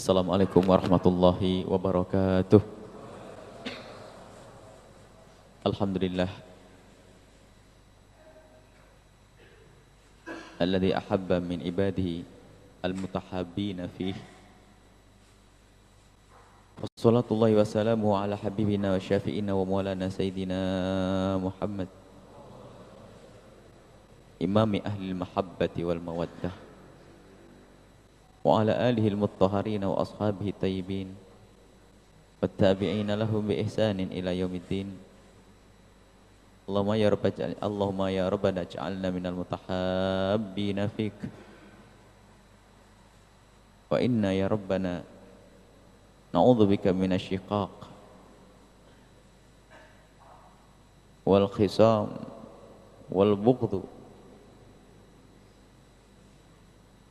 Assalamualaikum warahmatullahi wabarakatuh. Alhamdulillah alladzi ahabba min ibadihi almutahabbina fihi. Wassalatullahi wassalamu ala habibina wa syafi'ina wa maulana sayyidina Muhammad imami ahli mahabbati wal mawaddah wa ala alihi al-muttahharina wa ashabihi tayyibin wat tabi'ina lahum bi ihsanin ila yaumiddin. Allahumma ya rabbana ij'alna minal mutahabbina fik wa inna ya rabbana na'udzubika minasy syiqaq wal khisam wal bughdh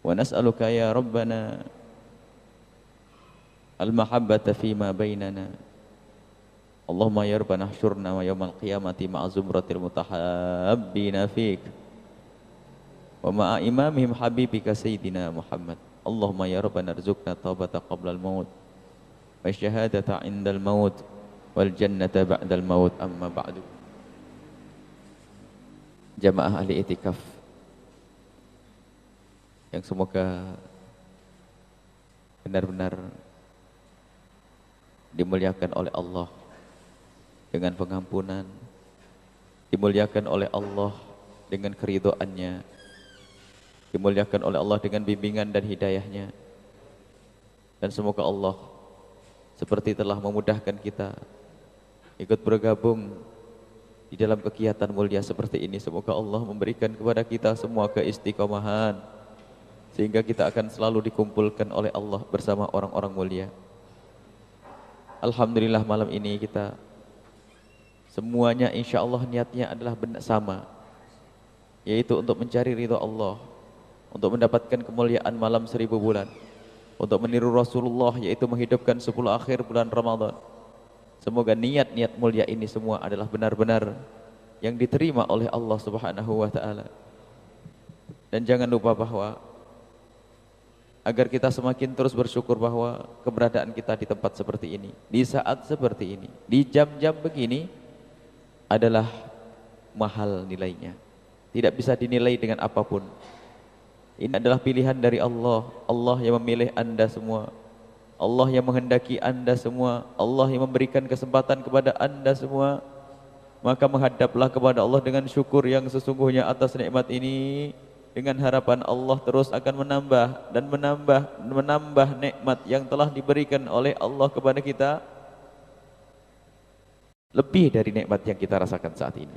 wa nas'aluka ya rabbana al mahabbata fima bainana. Allahumma ya rabbana ihsyurna wa yawmal qiyamati ma'a zumratil mutahabbina fik wa ma'a imamihim habibika sayyidina Muhammad. Allahumma ya rabbana arzuqna taubata qabla al-maut wa syahadata 'inda al-maut wal jannata ba'da al-maut. Amma ba'du. Jamaah ahli itikaf yang semoga benar-benar dimuliakan oleh Allah dengan pengampunan, dimuliakan oleh Allah dengan keridhaannya, dimuliakan oleh Allah dengan bimbingan dan hidayahnya. Dan semoga Allah seperti telah memudahkan kita ikut bergabung di dalam kegiatan mulia seperti ini, semoga Allah memberikan kepada kita semua keistiqomahan sehingga kita akan selalu dikumpulkan oleh Allah bersama orang-orang mulia. Alhamdulillah malam ini kita semuanya insya Allah niatnya adalah sama, yaitu untuk mencari ridha Allah, untuk mendapatkan kemuliaan malam 1000 bulan, untuk meniru Rasulullah, yaitu menghidupkan 10 akhir bulan Ramadan. Semoga niat-niat mulia ini semua adalah benar-benar yang diterima oleh Allah Subhanahu wa taala. Dan jangan lupa bahwa agar kita semakin terus bersyukur bahwa keberadaan kita di tempat seperti ini, di saat seperti ini, di jam-jam begini adalah mahal nilainya. Tidak bisa dinilai dengan apapun. Ini adalah pilihan dari Allah. Allah yang memilih Anda semua. Allah yang menghendaki Anda semua. Allah yang memberikan kesempatan kepada Anda semua. Maka menghadaplah kepada Allah dengan syukur yang sesungguhnya atas nikmat ini, dengan harapan Allah terus akan menambah dan menambah nikmat yang telah diberikan oleh Allah kepada kita, lebih dari nikmat yang kita rasakan saat ini.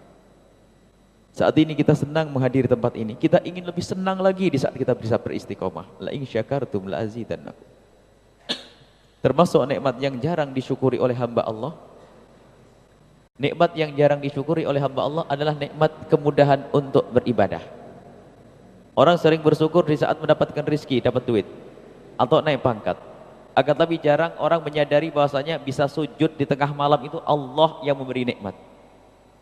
Saat ini kita senang menghadiri tempat ini, kita ingin lebih senang lagi di saat kita bisa beristiqomah. La in syakartum la azidannakum. Termasuk nikmat yang jarang disyukuri oleh hamba Allah. Nikmat yang jarang disyukuri oleh hamba Allah adalah nikmat kemudahan untuk beribadah. Orang sering bersyukur di saat mendapatkan rezeki, dapat duit atau naik pangkat. Akan tapi jarang orang menyadari bahwasanya bisa sujud di tengah malam itu Allah yang memberi nikmat.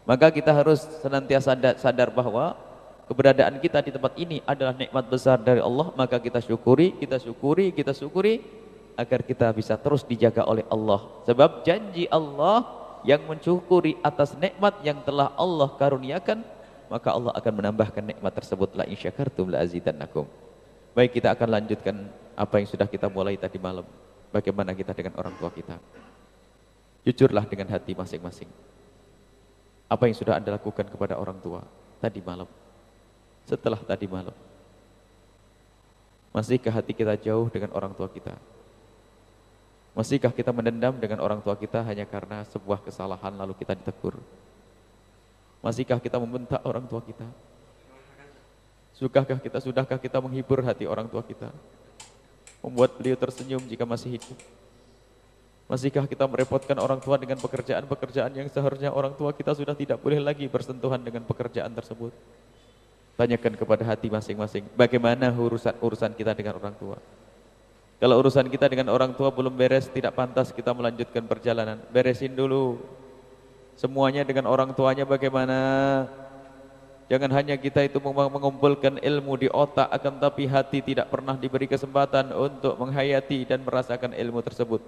Maka kita harus senantiasa sadar bahwa keberadaan kita di tempat ini adalah nikmat besar dari Allah. Maka kita syukuri agar kita bisa terus dijaga oleh Allah. Sebab janji Allah yang mensyukuri atas nikmat yang telah Allah karuniakan, maka Allah akan menambahkan nikmat tersebut. La in syakartum la azidannakum. Baik, kita akan lanjutkan apa yang sudah kita mulai tadi malam. Bagaimana kita dengan orang tua kita? Jujurlah dengan hati masing-masing. Apa yang sudah Anda lakukan kepada orang tua tadi malam? Setelah tadi malam, masihkah hati kita jauh dengan orang tua kita? Masihkah kita mendendam dengan orang tua kita hanya karena sebuah kesalahan lalu kita ditegur? Masihkah kita membentak orang tua kita? Sudahkah kita menghibur hati orang tua kita? Membuat beliau tersenyum jika masih hidup? Masihkah kita merepotkan orang tua dengan pekerjaan-pekerjaan yang seharusnya orang tua kita sudah tidak boleh lagi bersentuhan dengan pekerjaan tersebut? Tanyakan kepada hati masing-masing, bagaimana urusan kita dengan orang tua? Kalau urusan kita dengan orang tua belum beres, tidak pantas kita melanjutkan perjalanan. Beresin dulu semuanya dengan orang tuanya bagaimana. Jangan hanya kita itu mengumpulkan ilmu di otak, akan tapi hati tidak pernah diberi kesempatan untuk menghayati dan merasakan ilmu tersebut.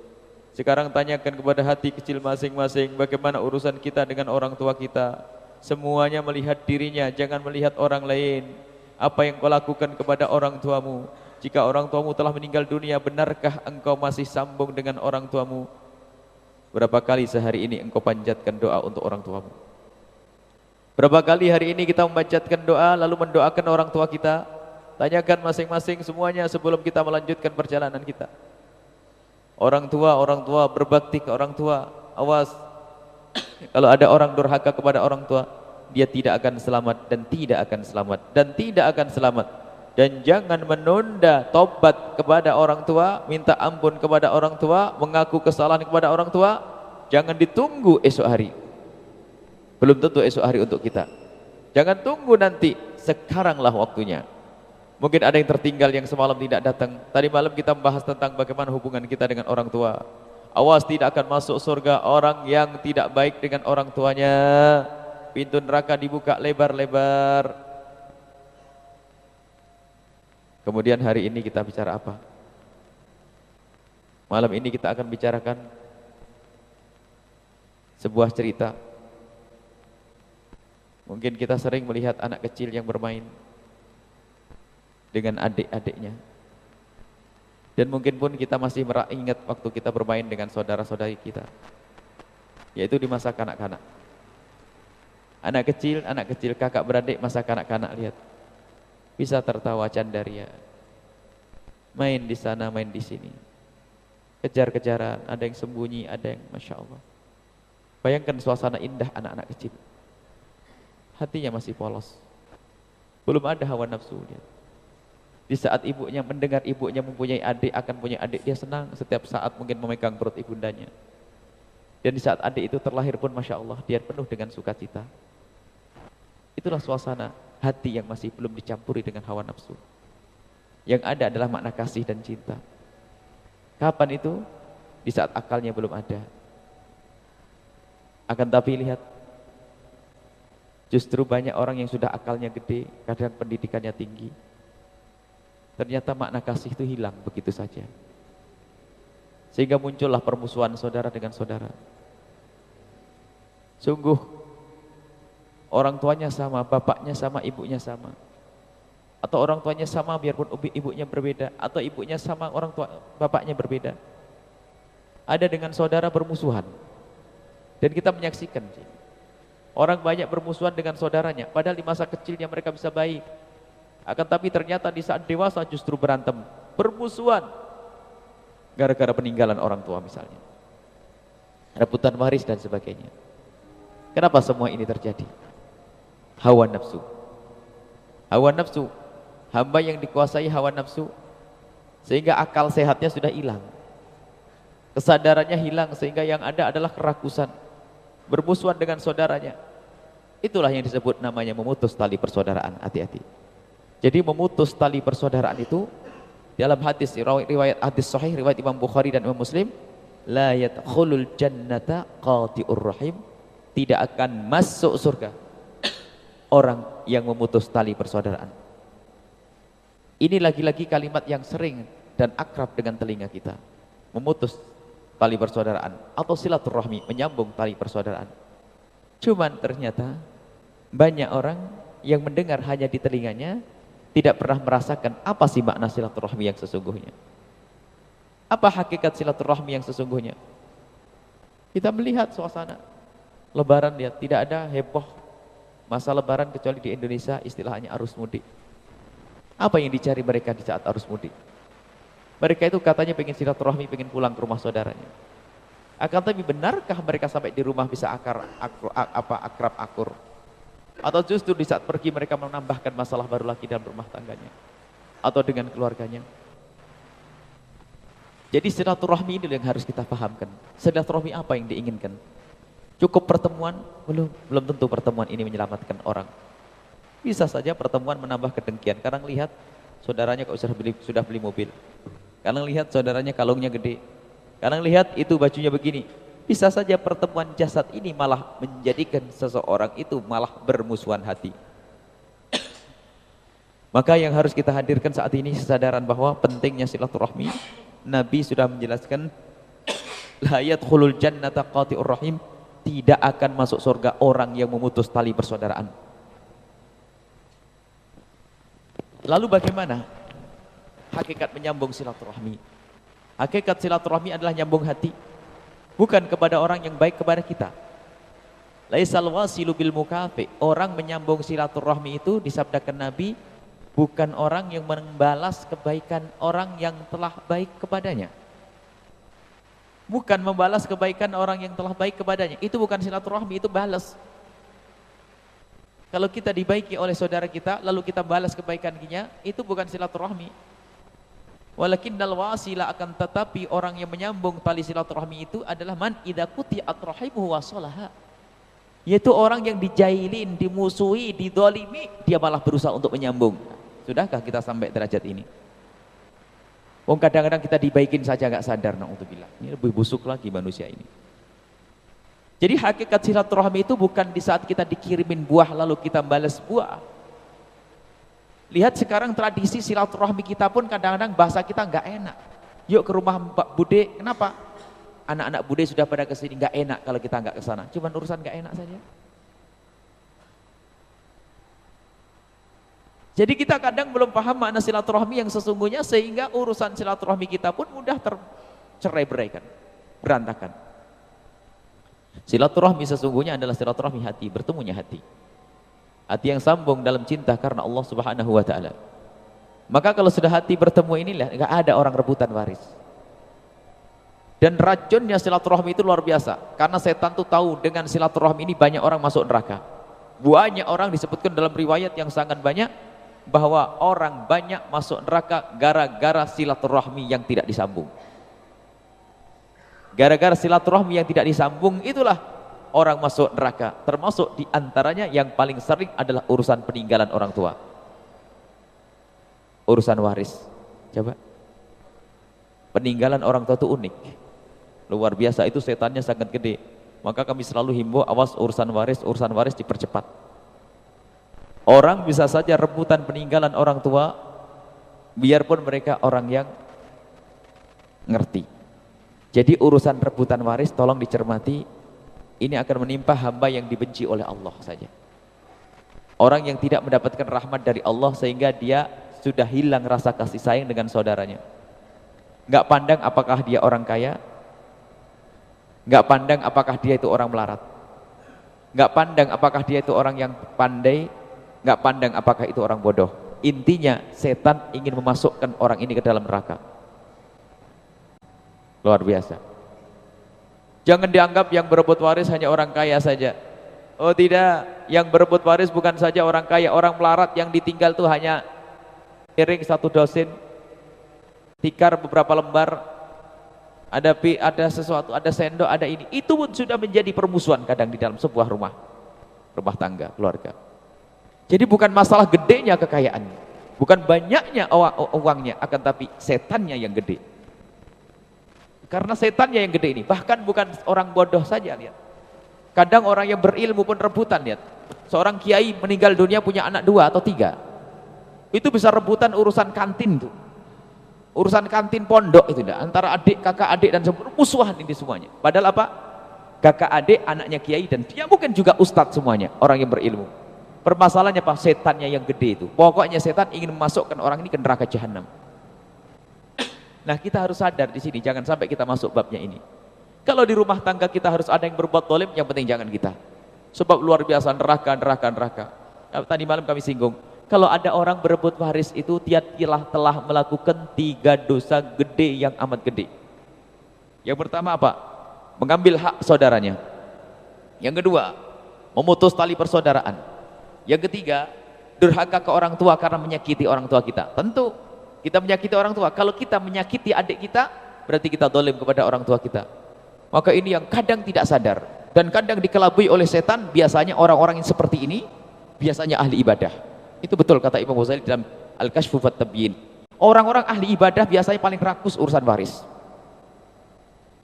Sekarang tanyakan kepada hati kecil masing-masing, bagaimana urusan kita dengan orang tua kita. Semuanya melihat dirinya, jangan melihat orang lain. Apa yang kau lakukan kepada orang tuamu? Jika orang tuamu telah meninggal dunia, benarkah engkau masih sambung dengan orang tuamu? Berapa kali sehari ini engkau panjatkan doa untuk orang tuamu? Berapa kali hari ini kita membacakan doa lalu mendoakan orang tua kita? Tanyakan masing-masing semuanya sebelum kita melanjutkan perjalanan kita. Orang tua berbakti ke orang tua. Awas, kalau ada orang durhaka kepada orang tua, dia tidak akan selamat dan tidak akan selamat dan tidak akan selamat. Dan jangan menunda tobat kepada orang tua, minta ampun kepada orang tua, mengaku kesalahan kepada orang tua. Jangan ditunggu esok hari. Belum tentu esok hari untuk kita. Jangan tunggu nanti, sekaranglah waktunya. Mungkin ada yang tertinggal yang semalam tidak datang. Tadi malam kita membahas tentang bagaimana hubungan kita dengan orang tua. Awas, tidak akan masuk surga orang yang tidak baik dengan orang tuanya. Pintu neraka dibuka lebar-lebar. Kemudian hari ini kita bicara apa? Malam ini kita akan bicarakan sebuah cerita. Mungkin kita sering melihat anak kecil yang bermain dengan adik-adiknya. Dan mungkin pun kita masih ingat waktu kita bermain dengan saudara-saudari kita, yaitu di masa kanak-kanak. Anak kecil kakak beradik masa kanak-kanak, lihat. Bisa tertawa candaria. Main di sana, main di sini. Kejar-kejaran, ada yang sembunyi, ada yang Masya Allah. Bayangkan suasana indah anak-anak kecil. Hatinya masih polos. Belum ada hawa nafsu dia. Di saat ibunya mendengar ibunya mempunyai adik, akan punya adik, dia senang setiap saat mungkin memegang perut ibundanya. Dan di saat adik itu terlahir pun Masya Allah, dia penuh dengan sukacita. Itulah suasana hati yang masih belum dicampuri dengan hawa nafsu. Yang ada adalah makna kasih dan cinta. Kapan itu? Di saat akalnya belum ada. Akan tapi lihat, justru banyak orang yang sudah akalnya gede, kadang pendidikannya tinggi. Ternyata makna kasih itu hilang begitu saja. Sehingga muncullah permusuhan saudara dengan saudara. Sungguh, orang tuanya sama, bapaknya sama, ibunya sama. Atau orang tuanya sama biarpun ibunya berbeda. Atau ibunya sama, orang tua bapaknya berbeda. Ada dengan saudara bermusuhan. Dan kita menyaksikan. Orang banyak bermusuhan dengan saudaranya, padahal di masa kecilnya mereka bisa baik. Akan tapi ternyata di saat dewasa justru berantem, bermusuhan. Gara-gara peninggalan orang tua misalnya. Rebutan waris dan sebagainya. Kenapa semua ini terjadi? Hawa nafsu. Hawa nafsu. Hamba yang dikuasai hawa nafsu, sehingga akal sehatnya sudah hilang. Kesadarannya hilang, sehingga yang ada adalah kerakusan. Bermusuhan dengan saudaranya. Itulah yang disebut namanya memutus tali persaudaraan. Hati-hati. Jadi memutus tali persaudaraan itu dalam hadis riwayat hadis sahih riwayat Imam Bukhari dan Imam Muslim, la yadkhulul jannata qati'ur rahim, tidak akan masuk surga orang yang memutus tali persaudaraan. Ini lagi-lagi kalimat yang sering dan akrab dengan telinga kita. Memutus tali persaudaraan atau silaturahmi, menyambung tali persaudaraan. Cuman ternyata banyak orang yang mendengar hanya di telinganya, tidak pernah merasakan apa sih makna silaturahmi yang sesungguhnya. Apa hakikat silaturahmi yang sesungguhnya? Kita melihat suasana Lebaran, lihat, tidak ada heboh masa Lebaran kecuali di Indonesia istilahnya arus mudik. Apa yang dicari mereka di saat arus mudik? Mereka itu katanya pengen silaturahmi, pengen pulang ke rumah saudaranya. Akan tapi benarkah mereka sampai di rumah bisa akrab akur? Atau justru di saat pergi mereka menambahkan masalah baru lagi dalam rumah tangganya atau dengan keluarganya? Jadi silaturahmi ini yang harus kita pahamkan. Silaturahmi apa yang diinginkan? Cukup pertemuan? Belum tentu pertemuan ini menyelamatkan orang. Bisa saja pertemuan menambah kedengkian. Kadang lihat saudaranya kok sudah beli mobil. Kadang lihat saudaranya kalungnya gede. Kadang lihat itu bajunya begini. Bisa saja pertemuan jasad ini malah menjadikan seseorang itu malah bermusuhan hati. Maka yang harus kita hadirkan saat ini kesadaran bahwa pentingnya silaturahmi. Nabi sudah menjelaskan la yadkhulul jannata qati'ur rahim, tidak akan masuk surga orang yang memutus tali persaudaraan. Lalu bagaimana hakikat menyambung silaturahmi? Hakikat silaturahmi adalah nyambung hati, bukan kepada orang yang baik kepada kita. Laisal wasilu bil mukafi, orang menyambung silaturahmi itu disabdakan Nabi, bukan orang yang membalas kebaikan orang yang telah baik kepadanya. Bukan membalas kebaikan orang yang telah baik kepadanya. Itu bukan silaturahmi, itu balas. Kalau kita dibaiki oleh saudara kita, lalu kita balas kebaikannya, itu bukan silaturahmi. Walakinnal wasila, akan tetapi orang yang menyambung tali silaturahmi itu adalah man idza quti'at rahimuhu wasalaha. Yaitu orang yang dijailin, dimusuhi, didolimi, dia malah berusaha untuk menyambung. Sudahkah kita sampai derajat ini? Oh, kadang-kadang kita dibaikin saja nggak sadar, na'udzubillah. Ini lebih busuk lagi manusia ini. Jadi hakikat silaturahmi itu bukan di saat kita dikirimin buah lalu kita balas buah. Lihat sekarang tradisi silaturahmi kita pun kadang-kadang bahasa kita nggak enak. Yuk ke rumah Mbak Bude, kenapa? Anak-anak Bude sudah pada kesini, nggak enak kalau kita nggak kesana. Cuman urusan nggak enak saja. Jadi kita kadang belum paham makna silaturahmi yang sesungguhnya, sehingga urusan silaturahmi kita pun mudah tercerai-beraikan, berantakan. Silaturahmi sesungguhnya adalah silaturahmi hati, bertemunya hati. Hati yang sambung dalam cinta karena Allah Subhanahu wa taala. Maka kalau sudah hati bertemu inilah, enggak ada orang rebutan waris. Dan racunnya silaturahmi itu luar biasa, karena setan tuh tahu dengan silaturahmi ini banyak orang masuk neraka. Banyak orang disebutkan dalam riwayat yang sangat banyak bahwa orang banyak masuk neraka gara-gara silaturahmi yang tidak disambung. Gara-gara silaturahmi yang tidak disambung itulah orang masuk neraka. Termasuk diantaranya yang paling sering adalah urusan peninggalan orang tua, urusan waris. Coba, peninggalan orang tua itu unik, luar biasa, itu setannya sangat gede. Maka kami selalu himbau, awas urusan waris dipercepat. Orang bisa saja rebutan peninggalan orang tua, biarpun mereka orang yang ngerti. Jadi urusan rebutan waris tolong dicermati, ini akan menimpa hamba yang dibenci oleh Allah saja. Orang yang tidak mendapatkan rahmat dari Allah sehingga dia sudah hilang rasa kasih sayang dengan saudaranya. Nggak pandang apakah dia orang kaya, nggak pandang apakah dia itu orang melarat, nggak pandang apakah dia itu orang yang pandai, nggak pandang apakah itu orang bodoh. Intinya setan ingin memasukkan orang ini ke dalam neraka. Luar biasa. Jangan dianggap yang berebut waris hanya orang kaya saja. Oh tidak, yang berebut waris bukan saja orang kaya, orang melarat yang ditinggal tuh hanya piring 1 dosen, tikar beberapa lembar, ada sesuatu, ada sendok, ada ini. Itu pun sudah menjadi permusuhan kadang di dalam sebuah rumah tangga, keluarga. Jadi bukan masalah gedenya kekayaan, bukan banyaknya uangnya, akan tapi setannya yang gede. Karena setannya yang gede ini, bahkan bukan orang bodoh saja, lihat. Kadang orang yang berilmu pun rebutan, lihat. Seorang kiai meninggal dunia punya anak 2 atau 3. Itu bisa rebutan urusan kantin tuh. Urusan kantin pondok itu dah, antara adik, kakak adik dan musuhan ini semuanya. Padahal apa? Kakak adik anaknya kiai dan dia mungkin juga ustadz semuanya, orang yang berilmu. Permasalahannya apa? Setannya yang gede itu. Pokoknya setan ingin memasukkan orang ini ke neraka jahanam. Nah, kita harus sadar di sini, jangan sampai kita masuk babnya ini. Kalau di rumah tangga kita harus ada yang berbuat zalim, yang penting jangan kita. Sebab luar biasa neraka. Tadi malam kami singgung, kalau ada orang berebut waris itu, dia telah melakukan 3 dosa gede yang amat gede. Yang pertama apa? Mengambil hak saudaranya. Yang kedua, memutus tali persaudaraan. Yang ketiga, durhaka ke orang tua karena menyakiti orang tua kita. Tentu kita menyakiti orang tua. Kalau kita menyakiti adik kita, berarti kita zalim kepada orang tua kita. Maka ini yang kadang tidak sadar dan kadang dikelabui oleh setan. Biasanya orang-orang yang seperti ini biasanya ahli ibadah. Itu betul kata Imam Ghazali dalam Al-Kashfu wat Tabyin. Orang-orang ahli ibadah biasanya paling rakus urusan waris.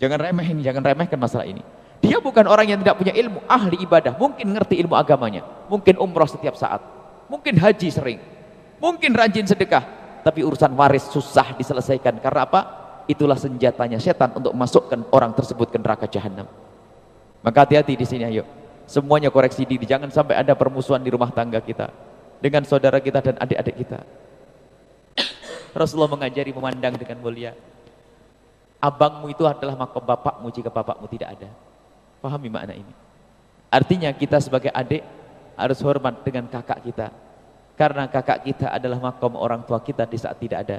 Jangan remehkan masalah ini. Dia bukan orang yang tidak punya ilmu, ahli ibadah, mungkin ngerti ilmu agamanya, mungkin umroh setiap saat, mungkin haji sering, Mungkin rajin sedekah, tapi urusan waris susah diselesaikan. Karena apa? Itulah senjatanya setan untuk masukkan orang tersebut ke neraka jahanam. Maka hati-hati di sini, ayo. Semuanya koreksi diri, jangan sampai ada permusuhan di rumah tangga kita dengan saudara kita dan adik-adik kita. Rasulullah mengajari memandang dengan mulia. Abangmu itu adalah makom bapakmu jika bapakmu tidak ada. Pahami makna ini. Artinya kita sebagai adik harus hormat dengan kakak kita. Karena kakak kita adalah makom orang tua kita di saat tidak ada.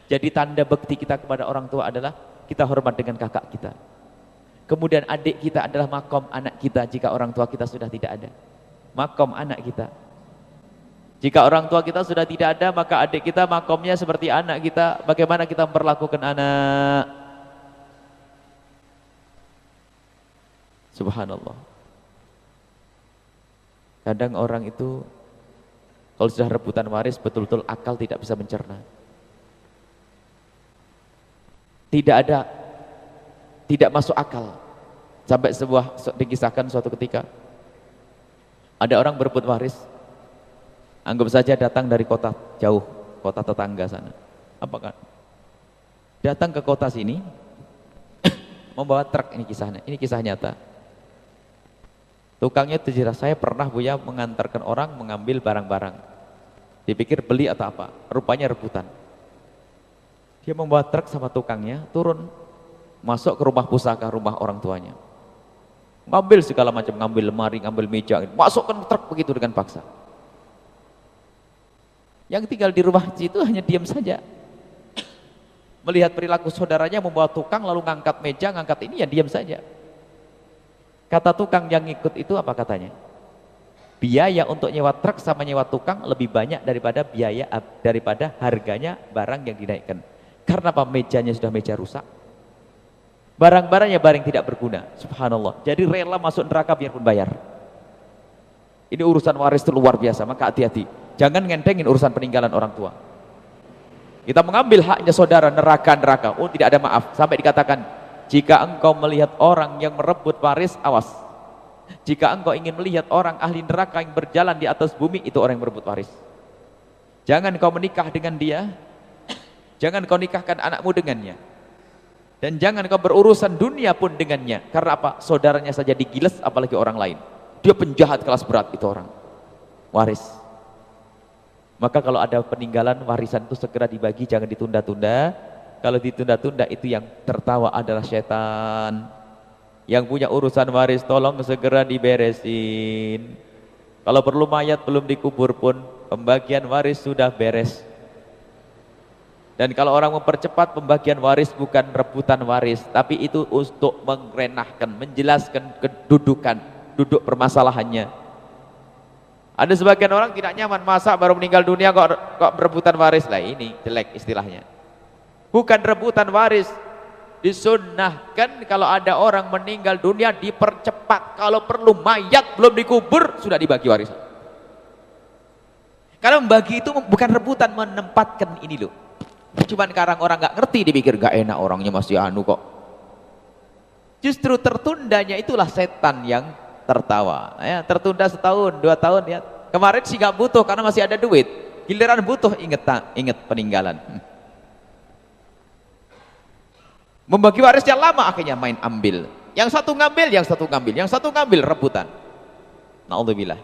Jadi tanda bekti kita kepada orang tua adalah kita hormat dengan kakak kita. Kemudian adik kita adalah makom anak kita jika orang tua kita sudah tidak ada. Makom anak kita. Jika orang tua kita sudah tidak ada, maka adik kita makomnya seperti anak kita. Bagaimana kita memperlakukan anak? Subhanallah. Kadang orang itu kalau sudah rebutan waris betul-betul akal tidak bisa mencerna. Tidak masuk akal. Sampai dikisahkan suatu ketika ada orang berebut waris. Anggap saja datang dari kota jauh, kota tetangga sana. Apakah datang ke kota sini membawa truk, ini kisahnya, ini kisah nyata. Tukangnya itu jelas, saya pernah Buya mengantarkan orang mengambil barang-barang. Dipikir beli atau apa, rupanya rebutan. Dia membawa truk sama tukangnya, turun, masuk ke rumah pusaka, rumah orang tuanya. Ngambil segala macam, ngambil lemari, ngambil meja, masukkan truk begitu dengan paksa. Yang tinggal di rumah itu hanya diam saja. Melihat perilaku saudaranya membawa tukang lalu ngangkat meja, ngangkat ini, ya diam saja. Kata tukang yang ikut itu apa katanya? Biaya untuk nyewa truk sama nyewa tukang lebih banyak daripada harganya barang yang dinaikkan. Karena apa? Mejanya sudah meja rusak. Barang-barangnya barang tidak berguna. Subhanallah. Jadi rela masuk neraka biarpun bayar. Ini urusan waris itu luar biasa, maka hati-hati. Jangan ngentengin urusan peninggalan orang tua. Kita mengambil haknya saudara, neraka. Oh, tidak ada maaf. Sampai dikatakan, jika engkau melihat orang yang merebut waris, awas. Jika engkau ingin melihat orang ahli neraka yang berjalan di atas bumi, itu orang yang merebut waris. Jangan kau menikah dengan dia. Jangan kau nikahkan anakmu dengannya. Dan jangan kau berurusan dunia pun dengannya. Karena apa? Saudaranya saja digiles, apalagi orang lain. Dia penjahat kelas berat, itu orang. Waris. Maka kalau ada peninggalan warisan itu segera dibagi, jangan ditunda-tunda. Kalau ditunda-tunda itu yang tertawa adalah setan. Yang punya urusan waris tolong segera diberesin. Kalau perlu mayat belum dikubur pun pembagian waris sudah beres. Dan kalau orang mempercepat pembagian waris bukan rebutan waris, tapi itu untuk mengenahkan, menjelaskan kedudukan, duduk permasalahannya. Ada sebagian orang tidak nyaman, masa baru meninggal dunia kok berebutan waris. Lah ini jelek istilahnya. Bukan rebutan waris. Disunnahkan kalau ada orang meninggal dunia dipercepat. Kalau perlu mayat belum dikubur sudah dibagi warisan. Karena membagi itu bukan rebutan, menempatkan ini loh. Cuman sekarang orang nggak ngerti, dipikir nggak enak orangnya masih anu kok. Justru tertundanya itulah setan yang tertawa. Ya, tertunda setahun, 2 tahun ya. Kemarin sih nggak butuh karena masih ada duit. Giliran butuh inget peninggalan. Membagi warisnya lama, akhirnya main ambil. Yang satu ngambil, yang satu ngambil rebutan. Na'udzubillah.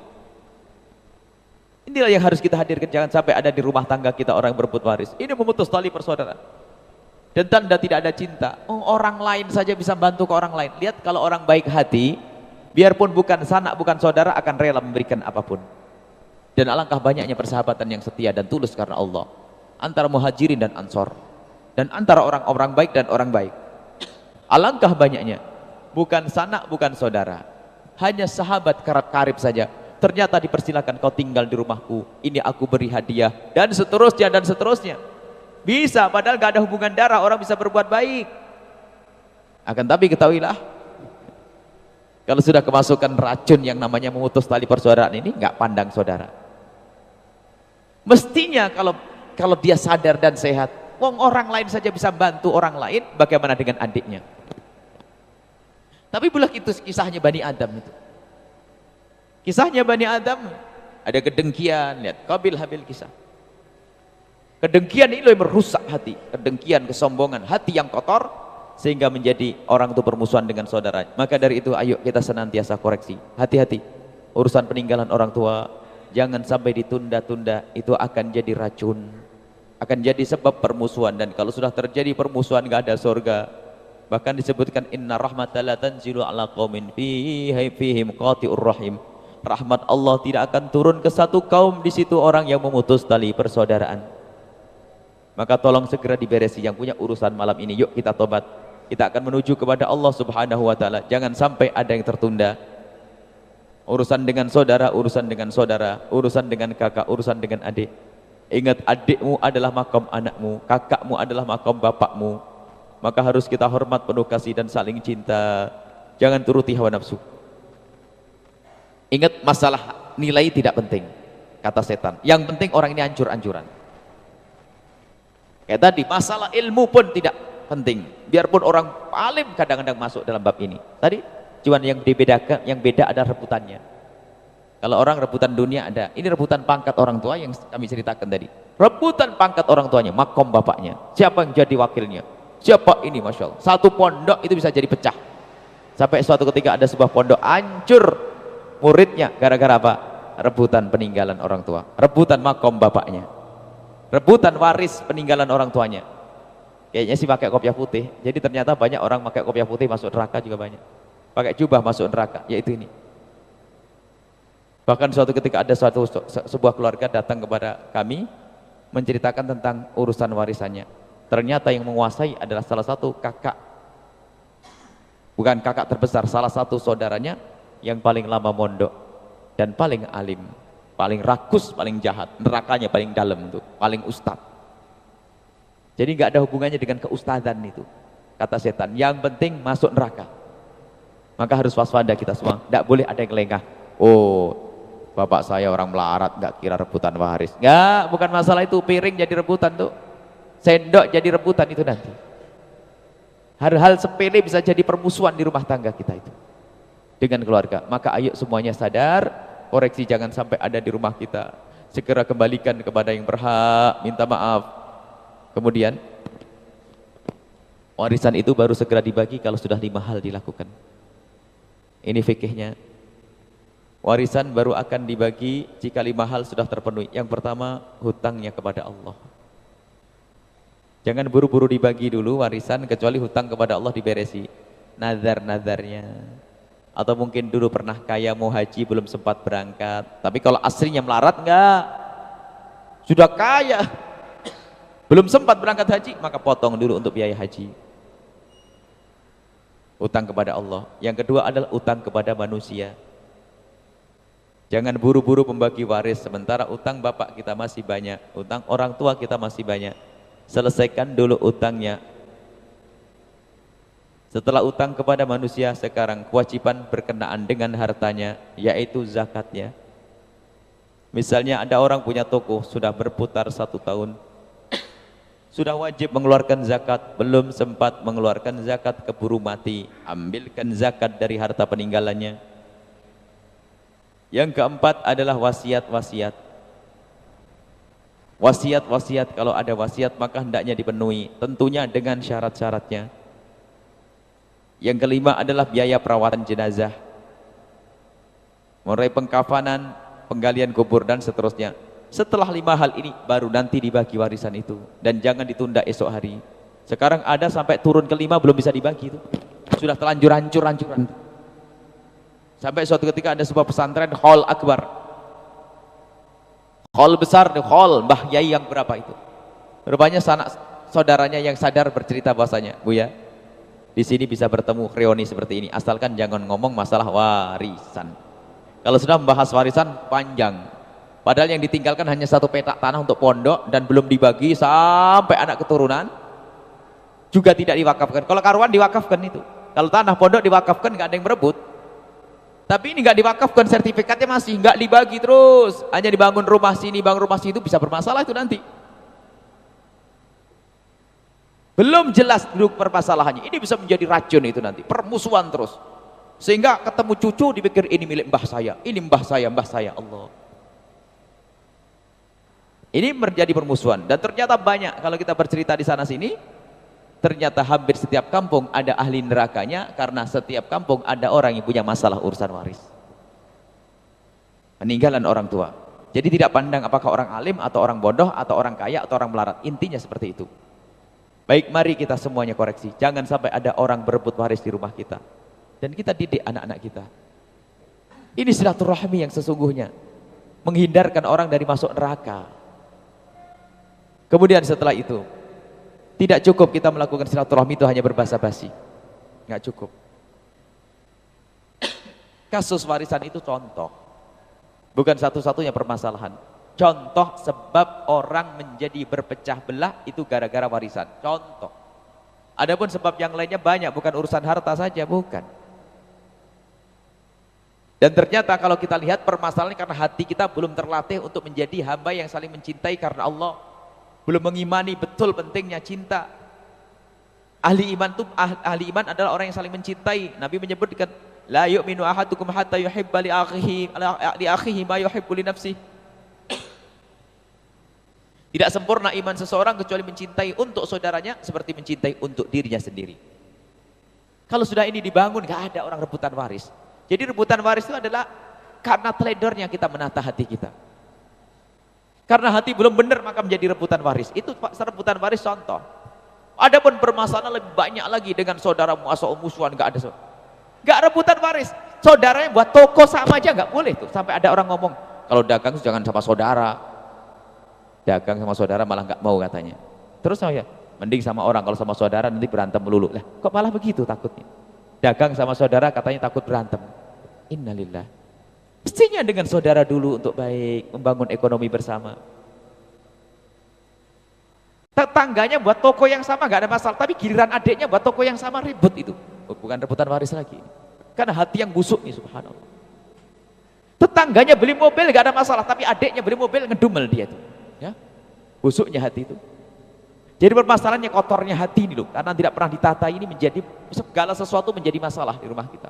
Inilah yang harus kita hadirkan, jangan sampai ada di rumah tangga kita orang berebut waris. Ini memutus tali persaudaraan. Dan tanda tidak ada cinta. Oh, orang lain saja bisa bantu ke orang lain. Lihat kalau orang baik hati, biarpun bukan sanak, bukan saudara, akan rela memberikan apapun. Dan alangkah banyaknya persahabatan yang setia dan tulus karena Allah. Antara muhajirin dan ansor. Dan antara orang-orang baik dan orang baik. Alangkah banyaknya. Bukan sanak, bukan saudara. Hanya sahabat karib saja. Ternyata dipersilakan kau tinggal di rumahku. Ini aku beri hadiah. Dan seterusnya, dan seterusnya. Bisa, padahal gak ada hubungan darah. Orang bisa berbuat baik. Akan tapi ketahuilah, kalau sudah kemasukan racun yang namanya memutus tali persaudaraan ini, nggak pandang saudara. Mestinya kalau dia sadar dan sehat, orang lain saja bisa bantu orang lain, bagaimana dengan adiknya? Tapi bulah itu kisahnya Bani Adam itu. Kisahnya Bani Adam, ada kedengkian. Lihat Qabil Habil kisah. Kedengkian ini loh yang merusak hati, kedengkian, kesombongan, hati yang kotor sehingga menjadi orang itu permusuhan dengan saudara. Maka dari itu ayo kita senantiasa koreksi, hati-hati urusan peninggalan orang tua, jangan sampai ditunda-tunda, itu akan jadi racun, akan jadi sebab permusuhan. Dan kalau sudah terjadi permusuhan gak ada surga. Bahkan disebutkan inna rahmatallahi tanzilu ala qaumin fihim qati'ur rahim. Rahmat Allah tidak akan turun ke satu kaum, di situ orang yang memutus tali persaudaraan. Maka tolong segera diberesi yang punya urusan malam ini. Yuk kita tobat, kita akan menuju kepada Allah Subhanahu wa ta'ala. Jangan sampai ada yang tertunda. Urusan dengan saudara, urusan dengan saudara, urusan dengan kakak, urusan dengan adik. Ingat, adikmu adalah makam anakmu, kakakmu adalah makam bapakmu. Maka harus kita hormat, penuh kasih dan saling cinta. Jangan turuti hawa nafsu. Ingat, masalah nilai tidak penting, kata setan. Yang penting orang ini hancur-hancuran. Kayak tadi, masalah ilmu pun tidak penting. Biarpun orang alim kadang-kadang masuk dalam bab ini. Tadi cuman yang dibedakan, yang beda adalah rebutannya. Kalau orang rebutan dunia ada, ini rebutan pangkat orang tua yang kami ceritakan tadi. Rebutan pangkat orang tuanya, makom bapaknya. Siapa yang jadi wakilnya? Siapa ini, masya Allah. Satu pondok itu bisa jadi pecah. Sampai suatu ketika ada sebuah pondok hancur muridnya gara-gara apa? Rebutan peninggalan orang tua, rebutan makom bapaknya, rebutan waris peninggalan orang tuanya. Kayaknya sih pakai kopiah putih. Jadi ternyata banyak orang pakai kopiah putih masuk neraka juga banyak. Pakai jubah masuk neraka, yaitu ini. Bahkan suatu ketika ada sebuah keluarga datang kepada kami menceritakan tentang urusan warisannya. Ternyata yang menguasai adalah salah satu kakak, bukan kakak terbesar, salah satu saudaranya yang paling lama mondok dan paling alim, paling rakus, paling jahat, nerakanya paling dalam itu, paling ustad. Jadi nggak ada hubungannya dengan keustadan itu, kata setan. Yang penting masuk neraka. Maka harus waspada kita semua, tidak boleh ada yang lengah. Oh, bapak saya orang melarat, nggak kira rebutan waris. Nggak, bukan masalah itu. Piring jadi rebutan tuh, sendok jadi rebutan itu nanti. Hal-hal sepele bisa jadi permusuhan di rumah tangga kita itu dengan keluarga. Maka ayo semuanya sadar, koreksi jangan sampai ada di rumah kita. Segera kembalikan kepada yang berhak, minta maaf. Kemudian warisan itu baru segera dibagi kalau sudah 5 hal dilakukan. Ini fikihnya. Warisan baru akan dibagi jika 5 hal sudah terpenuhi. Yang pertama, hutangnya kepada Allah. Jangan buru-buru dibagi dulu warisan, kecuali hutang kepada Allah diberesi. Nazar-nazarnya. Atau mungkin dulu pernah kaya mau haji belum sempat berangkat. Tapi kalau aslinya melarat enggak. Sudah kaya belum sempat berangkat haji, maka potong dulu untuk biaya haji. Utang kepada Allah. Yang kedua adalah utang kepada manusia. Jangan buru-buru membagi waris sementara utang bapak kita masih banyak, utang orang tua kita masih banyak. Selesaikan dulu utangnya. Setelah utang kepada manusia, sekarang kewajiban berkenaan dengan hartanya, yaitu zakatnya. Misalnya ada orang punya toko, sudah berputar 1 tahun, sudah wajib mengeluarkan zakat, belum sempat mengeluarkan zakat, keburu mati, ambilkan zakat dari harta peninggalannya. Yang keempat adalah wasiat-wasiat. Wasiat-wasiat, kalau ada wasiat maka hendaknya dipenuhi, tentunya dengan syarat-syaratnya. Yang kelima adalah biaya perawatan jenazah, mulai pengkafanan, penggalian kubur dan seterusnya. Setelah 5 hal ini baru nanti dibagi warisan itu, dan jangan ditunda esok hari. Sekarang ada sampai turun ke 5 belum bisa dibagi itu, sudah terlanjur hancur-hancuran. Sampai suatu ketika ada sebuah pesantren hall akbar, hall besar, hall Mbah Yai yang berapa itu. Rupanya sanak saudaranya yang sadar bercerita bahwasanya, Buya, di sini bisa bertemu reuni seperti ini, asalkan jangan ngomong masalah warisan. Kalau sudah membahas warisan panjang. Padahal yang ditinggalkan hanya 1 petak tanah untuk pondok dan belum dibagi sampai anak keturunan, juga tidak diwakafkan. Kalau karuan diwakafkan itu, kalau tanah pondok diwakafkan nggak ada yang berebut. Tapi ini nggak diwakafkan, sertifikatnya masih nggak dibagi terus, hanya dibangun rumah sini, bangun rumah situ, bisa bermasalah itu nanti. Belum jelas duduk permasalahannya, ini bisa menjadi racun itu nanti, permusuhan terus. Sehingga ketemu cucu dipikir ini milik mbah saya, ini mbah saya, Allah. Ini menjadi permusuhan dan ternyata banyak kalau kita bercerita di sana sini, ternyata hampir setiap kampung ada ahli nerakanya karena setiap kampung ada orang yang punya masalah urusan waris. Peninggalan orang tua. Jadi tidak pandang apakah orang alim atau orang bodoh atau orang kaya atau orang melarat. Intinya seperti itu. Baik, mari kita semuanya koreksi. Jangan sampai ada orang berebut waris di rumah kita. Dan kita didik anak-anak kita. Ini silaturahmi yang sesungguhnya. Menghindarkan orang dari masuk neraka. Kemudian setelah itu, tidak cukup kita melakukan silaturahmi itu hanya berbahasa basi. Nggak cukup. Kasus warisan itu contoh. Bukan satu-satunya permasalahan. Contoh sebab orang menjadi berpecah belah itu gara-gara warisan. Contoh. Adapun sebab yang lainnya banyak, bukan urusan harta saja, bukan. Dan ternyata kalau kita lihat permasalahannya karena hati kita belum terlatih untuk menjadi hamba yang saling mencintai karena Allah. Belum mengimani betul pentingnya cinta. Ahli iman adalah orang yang saling mencintai. Nabi menyebutkan, la yu'minu ahadukum hatta yuhibba li akhihi ma yuhibbu li nafsihi. Tidak sempurna iman seseorang kecuali mencintai untuk saudaranya seperti mencintai untuk dirinya sendiri. Kalau sudah ini dibangun, gak ada orang rebutan waris. Jadi rebutan waris itu adalah karena teledornya kita menata hati kita. Karena hati belum benar maka menjadi rebutan waris. Itu rebutan waris contoh. Adapun permasalahan lebih banyak lagi dengan saudara musuhan, gak ada. Gak rebutan waris. Saudaranya buat toko sama aja gak boleh tuh. Sampai ada orang ngomong, kalau dagang jangan sama saudara. Dagang sama saudara malah gak mau katanya. Terus saya, mending sama orang, kalau sama saudara nanti berantem melulu. Lah, kok malah begitu takutnya? Dagang sama saudara katanya takut berantem. Innalillah. Mestinya dengan saudara dulu untuk baik, membangun ekonomi bersama. Tetangganya buat toko yang sama gak ada masalah, tapi giliran adiknya buat toko yang sama ribut itu. Bukan rebutan waris lagi. Karena hati yang busuk nih, subhanallah. Tetangganya beli mobil gak ada masalah, tapi adiknya beli mobil ngedumel dia tuh. Ya, busuknya hati itu. Jadi permasalahannya kotornya hati ini loh, karena tidak pernah ditata ini menjadi segala sesuatu menjadi masalah di rumah kita.